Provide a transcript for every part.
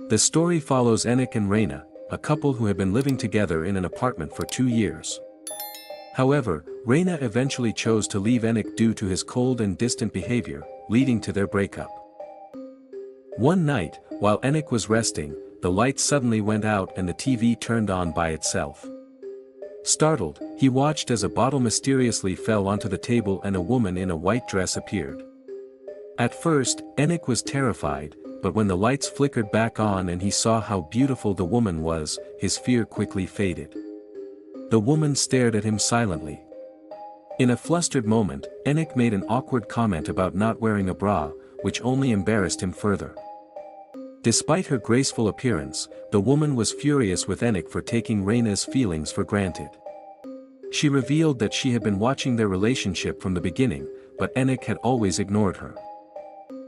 The story follows Enik and Reina, a couple who have been living together in an apartment for 2 years. However, Reina eventually chose to leave Enik due to his cold and distant behavior, leading to their breakup. One night, while Enik was resting, the lights suddenly went out and the TV turned on by itself. Startled, he watched as a bottle mysteriously fell onto the table and a woman in a white dress appeared. At first, Enik was terrified, but when the lights flickered back on and he saw how beautiful the woman was, his fear quickly faded. The woman stared at him silently. In a flustered moment, Enik made an awkward comment about not wearing a bra, which only embarrassed him further. Despite her graceful appearance, the woman was furious with Enik for taking Reina's feelings for granted. She revealed that she had been watching their relationship from the beginning, but Enik had always ignored her.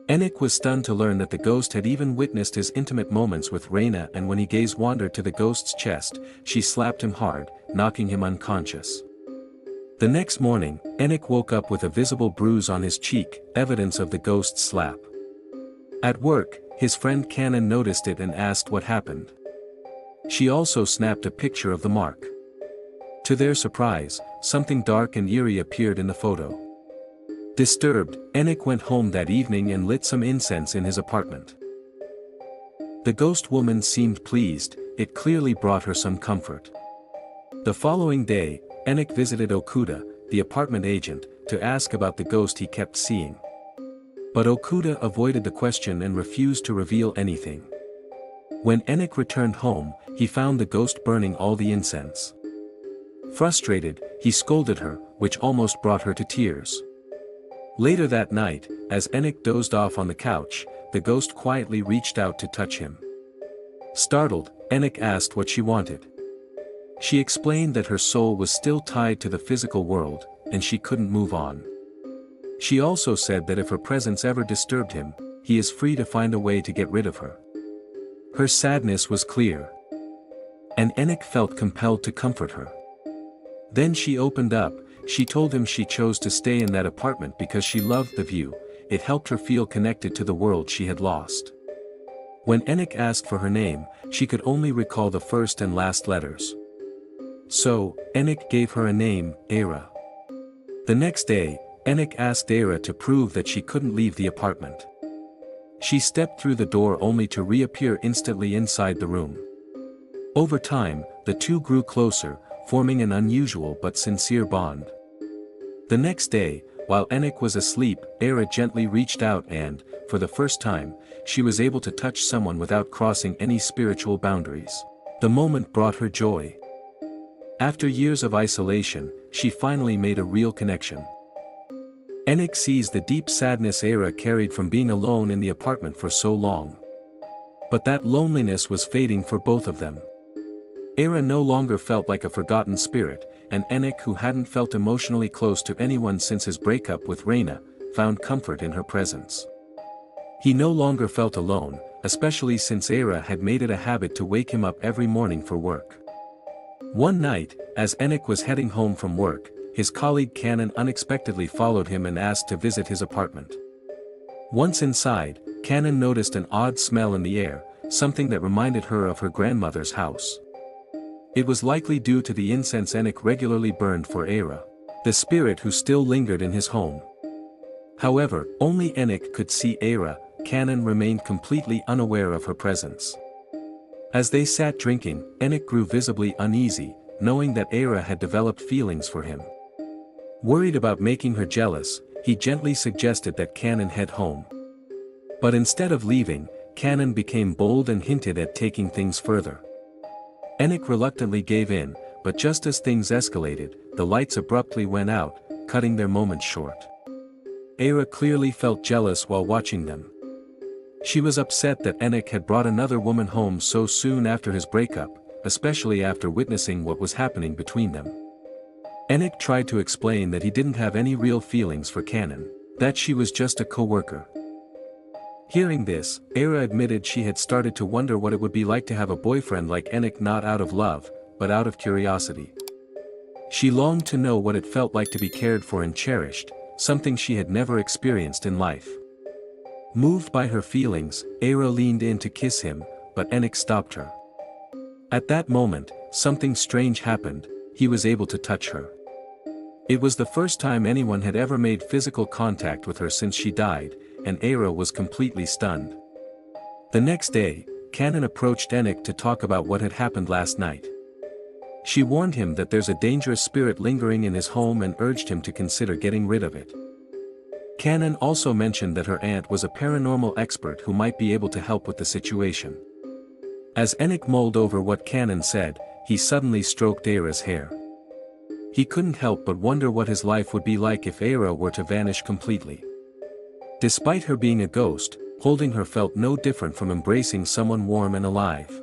Enik was stunned to learn that the ghost had even witnessed his intimate moments with Reina, and when his gaze wandered to the ghost's chest, she slapped him hard, knocking him unconscious. The next morning, Enik woke up with a visible bruise on his cheek, evidence of the ghost's slap. At work, his friend Canon noticed it and asked what happened. She also snapped a picture of the mark. To their surprise, something dark and eerie appeared in the photo. Disturbed, Enik went home that evening and lit some incense in his apartment. The ghost woman seemed pleased, it clearly brought her some comfort. The following day, Enik visited Okuda, the apartment agent, to ask about the ghost he kept seeing. But Okuda avoided the question and refused to reveal anything. When Enik returned home, he found the ghost burning all the incense. Frustrated, he scolded her, which almost brought her to tears. Later that night, as Enik dozed off on the couch, the ghost quietly reached out to touch him. Startled, Enik asked what she wanted. She explained that her soul was still tied to the physical world, and she couldn't move on. She also said that if her presence ever disturbed him, he is free to find a way to get rid of her. Her sadness was clear. And Enik felt compelled to comfort her. Then she opened up, she told him she chose to stay in that apartment because she loved the view, it helped her feel connected to the world she had lost. When Enik asked for her name, she could only recall the first and last letters. So, Enik gave her a name, Era. The next day, Enik asked Era to prove that she couldn't leave the apartment. She stepped through the door only to reappear instantly inside the room. Over time, the two grew closer, forming an unusual but sincere bond. The next day, while Enik was asleep, Era gently reached out and, for the first time, she was able to touch someone without crossing any spiritual boundaries. The moment brought her joy. After years of isolation, she finally made a real connection. Enik sees the deep sadness Era carried from being alone in the apartment for so long. But that loneliness was fading for both of them. Era no longer felt like a forgotten spirit, and Enik, who hadn't felt emotionally close to anyone since his breakup with Reina, found comfort in her presence. He no longer felt alone, especially since Era had made it a habit to wake him up every morning for work. One night, as Enik was heading home from work, his colleague Canon unexpectedly followed him and asked to visit his apartment. Once inside, Canon noticed an odd smell in the air, something that reminded her of her grandmother's house. It was likely due to the incense Enik regularly burned for Era, the spirit who still lingered in his home. However, only Enik could see Era. Canon remained completely unaware of her presence. As they sat drinking, Enik grew visibly uneasy, knowing that Era had developed feelings for him. Worried about making her jealous, he gently suggested that Canon head home. But instead of leaving, Canon became bold and hinted at taking things further. Enik reluctantly gave in, but just as things escalated, the lights abruptly went out, cutting their moments short. Era clearly felt jealous while watching them. She was upset that Enik had brought another woman home so soon after his breakup, especially after witnessing what was happening between them. Enik tried to explain that he didn't have any real feelings for Canon, that she was just a co-worker. Hearing this, Era admitted she had started to wonder what it would be like to have a boyfriend like Enik, not out of love, but out of curiosity. She longed to know what it felt like to be cared for and cherished, something she had never experienced in life. Moved by her feelings, Era leaned in to kiss him, but Enik stopped her. At that moment, something strange happened. He was able to touch her. It was the first time anyone had ever made physical contact with her since she died, and Era was completely stunned. The next day, Canon approached Enik to talk about what had happened last night. She warned him that there's a dangerous spirit lingering in his home and urged him to consider getting rid of it. Canon also mentioned that her aunt was a paranormal expert who might be able to help with the situation. As Enik mulled over what Canon said, he suddenly stroked Era's hair. He couldn't help but wonder what his life would be like if Era were to vanish completely. Despite her being a ghost, holding her felt no different from embracing someone warm and alive.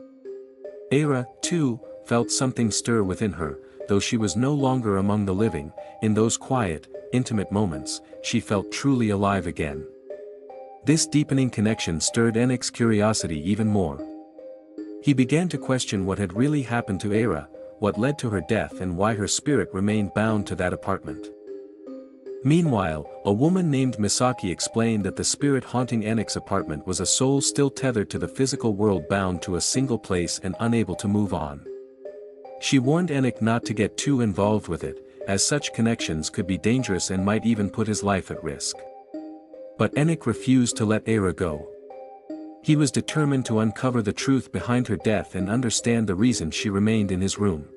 Era, too, felt something stir within her, though she was no longer among the living. In those quiet, intimate moments, she felt truly alive again. This deepening connection stirred Enik's curiosity even more. He began to question what had really happened to Era, what led to her death and why her spirit remained bound to that apartment. Meanwhile, a woman named Misaki explained that the spirit haunting Enik's apartment was a soul still tethered to the physical world, bound to a single place and unable to move on. She warned Enik not to get too involved with it, as such connections could be dangerous and might even put his life at risk. But Enik refused to let Era go. He was determined to uncover the truth behind her death and understand the reason she remained in his room.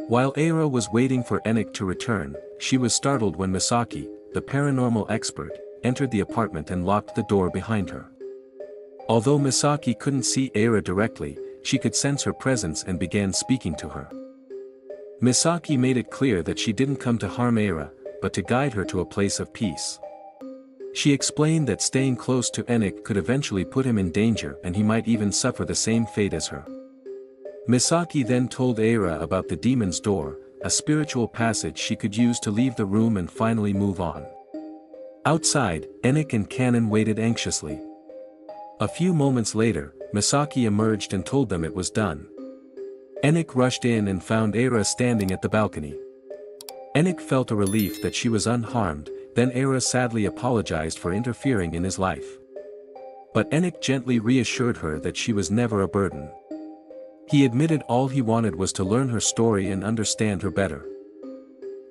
While Era was waiting for Enik to return, she was startled when Misaki, the paranormal expert, entered the apartment and locked the door behind her. Although Misaki couldn't see Era directly, she could sense her presence and began speaking to her. Misaki made it clear that she didn't come to harm Era, but to guide her to a place of peace. She explained that staying close to Enik could eventually put him in danger and he might even suffer the same fate as her. Misaki then told Era about the demon's door, a spiritual passage she could use to leave the room and finally move on. Outside, Enik and Canon waited anxiously. A few moments later, Misaki emerged and told them it was done. Enik rushed in and found Era standing at the balcony. Enik felt a relief that she was unharmed. Then Era sadly apologized for interfering in his life. But Enik gently reassured her that she was never a burden. He admitted all he wanted was to learn her story and understand her better.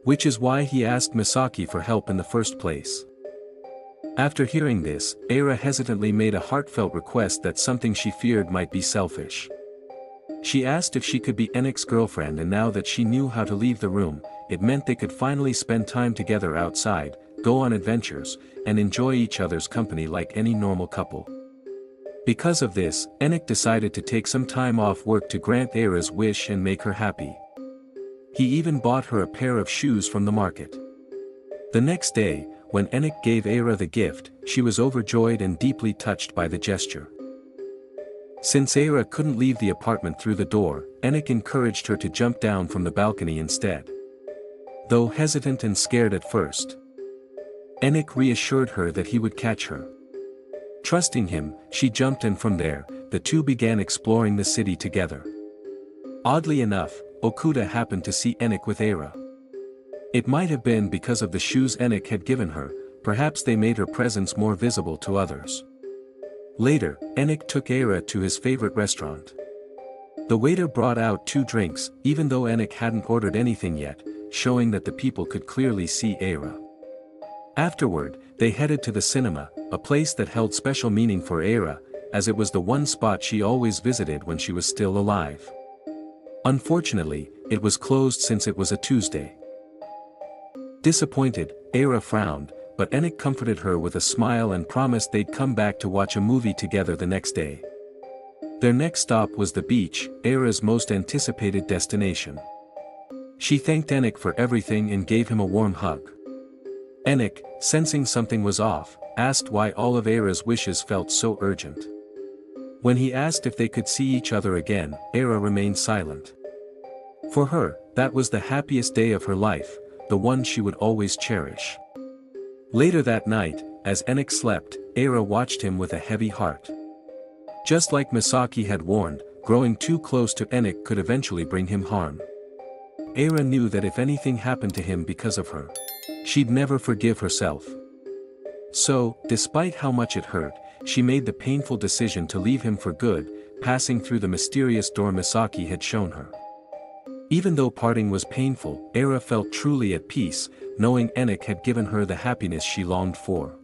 Which is why he asked Misaki for help in the first place. After hearing this, Era hesitantly made a heartfelt request that something she feared might be selfish. She asked if she could be Enik's girlfriend, and now that she knew how to leave the room, it meant they could finally spend time together outside, go on adventures, and enjoy each other's company like any normal couple. Because of this, Enik decided to take some time off work to grant Era's wish and make her happy. He even bought her a pair of shoes from the market. The next day, when Enik gave Era the gift, she was overjoyed and deeply touched by the gesture. Since Era couldn't leave the apartment through the door, Enik encouraged her to jump down from the balcony instead. Though hesitant and scared at first, Enik reassured her that he would catch her. Trusting him, she jumped, and from there, the two began exploring the city together. Oddly enough, Okuda happened to see Enik with Era. It might have been because of the shoes Enik had given her, perhaps they made her presence more visible to others. Later, Enik took Era to his favorite restaurant. The waiter brought out 2 drinks, even though Enik hadn't ordered anything yet, showing that the people could clearly see Era. Afterward, they headed to the cinema, a place that held special meaning for Era, as it was the one spot she always visited when she was still alive. Unfortunately, it was closed since it was a Tuesday. Disappointed, Era frowned, but Enik comforted her with a smile and promised they'd come back to watch a movie together the next day. Their next stop was the beach, Era's most anticipated destination. She thanked Enik for everything and gave him a warm hug. Enik, sensing something was off, asked why all of Era's wishes felt so urgent. When he asked if they could see each other again, Era remained silent. For her, that was the happiest day of her life, the one she would always cherish. Later that night, as Enik slept, Era watched him with a heavy heart. Just like Misaki had warned, growing too close to Enik could eventually bring him harm. Era knew that if anything happened to him because of her, she'd never forgive herself. So, despite how much it hurt, she made the painful decision to leave him for good, passing through the mysterious door Misaki had shown her. Even though parting was painful, Era felt truly at peace, knowing CineK had given her the happiness she longed for.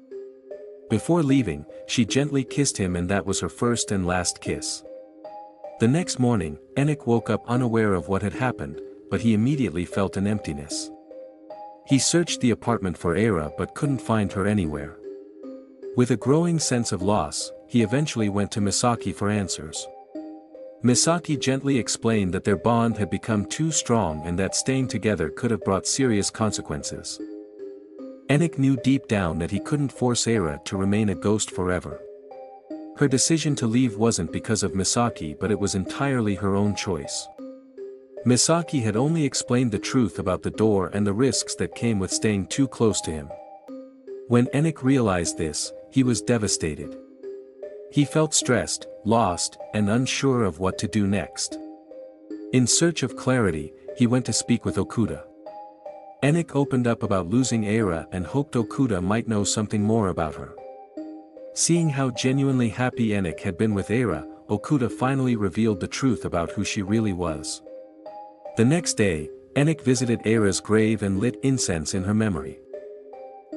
Before leaving, she gently kissed him, and that was her first and last kiss. The next morning, CineK woke up unaware of what had happened, but he immediately felt an emptiness. He searched the apartment for Era but couldn't find her anywhere. With a growing sense of loss, he eventually went to Misaki for answers. Misaki gently explained that their bond had become too strong and that staying together could have brought serious consequences. CineK knew deep down that he couldn't force Era to remain a ghost forever. Her decision to leave wasn't because of Misaki, but it was entirely her own choice. Misaki had only explained the truth about the door and the risks that came with staying too close to him. When CineK realized this, he was devastated. He felt stressed, lost, and unsure of what to do next. In search of clarity, he went to speak with Okuda. CineK opened up about losing Era and hoped Okuda might know something more about her. Seeing how genuinely happy CineK had been with Era, Okuda finally revealed the truth about who she really was. The next day, CineK visited Era's grave and lit incense in her memory.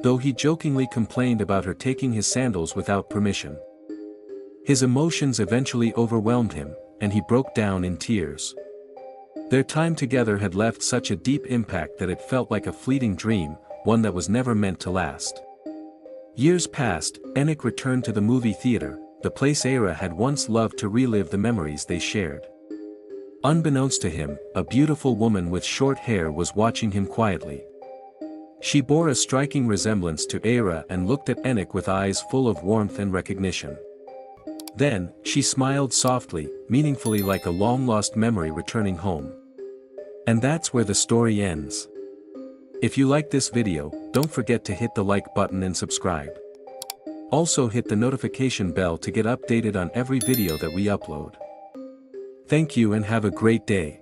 Though he jokingly complained about her taking his sandals without permission. His emotions eventually overwhelmed him, and he broke down in tears. Their time together had left such a deep impact that it felt like a fleeting dream, one that was never meant to last. Years passed, CineK returned to the movie theater, the place Era had once loved, to relive the memories they shared. Unbeknownst to him, a beautiful woman with short hair was watching him quietly. She bore a striking resemblance to Era and looked at CineK with eyes full of warmth and recognition. Then, she smiled softly, meaningfully, like a long-lost memory returning home. And that's where the story ends. If you like this video, don't forget to hit the like button and subscribe. Also hit the notification bell to get updated on every video that we upload. Thank you and have a great day.